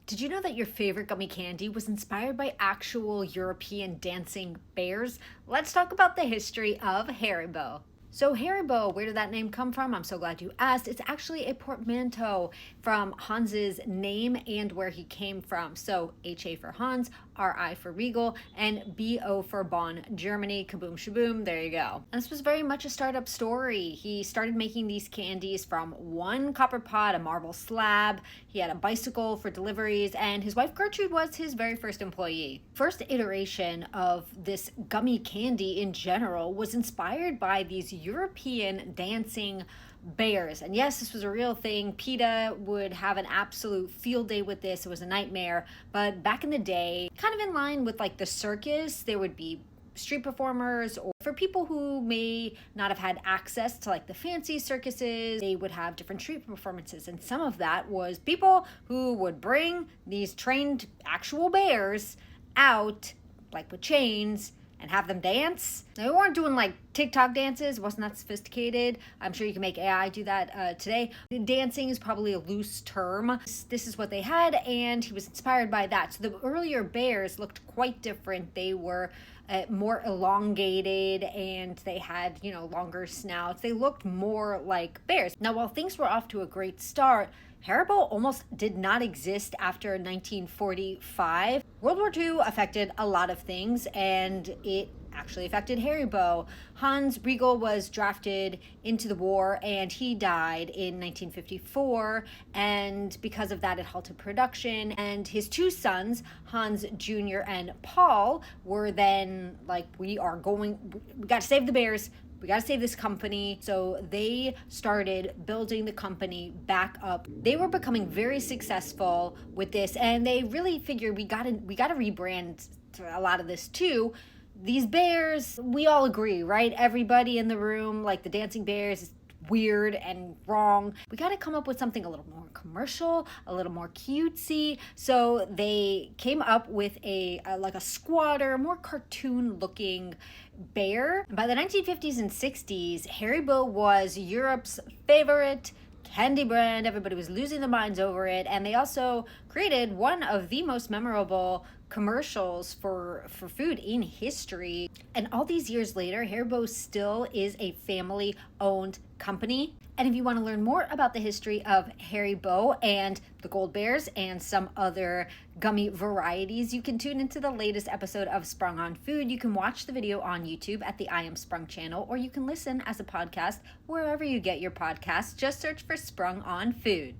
Did you know that your favorite gummy candy was inspired by actual European dancing bears? Let's talk about the history of Haribo. So Haribo, where did that name come from? I'm so glad you asked. It's actually a portmanteau from Hans's name and where he came from. So HA for Hans, RI for Regal, and BO for Bonn, Germany. Kaboom shaboom, there you go. And this was very much a startup story. He started making these candies from one copper pot, a marble slab. He had a bicycle for deliveries, and his wife Gertrude was his very first employee. First iteration of this gummy candy in general was inspired by these European dancing bears. And yes, this was a real thing. PETA would have an absolute field day with this. It was a nightmare. But back in the day, kind of in line with like the circus, there would be street performers, or for people who may not have had access to like the fancy circuses, they would have different street performances. And some of that was people who would bring these trained actual bears out, like with chains, and have them dance. Now, we weren't doing like TikTok dances, it wasn't that sophisticated. I'm sure you can make AI do that today. Dancing is probably a loose term. This is what they had, and he was inspired by that. So the earlier bears looked quite different. They were more elongated, and they had, longer snouts. They looked more like bears. Now, while things were off to a great start, Haribo almost did not exist after 1945. World War II affected a lot of things, and it actually affected Haribo. Hans Riegel was drafted into the war, and he died in 1954, and because of that it halted production. And his two sons, Hans Jr. and Paul, were then like, we got to save the bears, we got to save this company. So they started building the company back up. They were becoming very successful with this, and they really figured we got to rebrand a lot of this too. These bears, we all agree, right? Everybody in the room, like the dancing bears, is weird and wrong. We got to come up with something a little more commercial, a little more cutesy. So they came up with a squatter, more cartoon looking bear. By the 1950s and 60s, Haribo was Europe's favorite candy brand. Everybody was losing their minds over it, and they also created one of the most memorable commercials for food in history. And all these years later, Haribo still is a family-owned company. And if you want to learn more about the history of Haribo and the Gold Bears and some other gummy varieties, you can tune into the latest episode of Sprung on Food. You can watch the video on YouTube at the I Am Sprung channel, or you can listen as a podcast wherever you get your podcasts. Just search for Sprung on Food.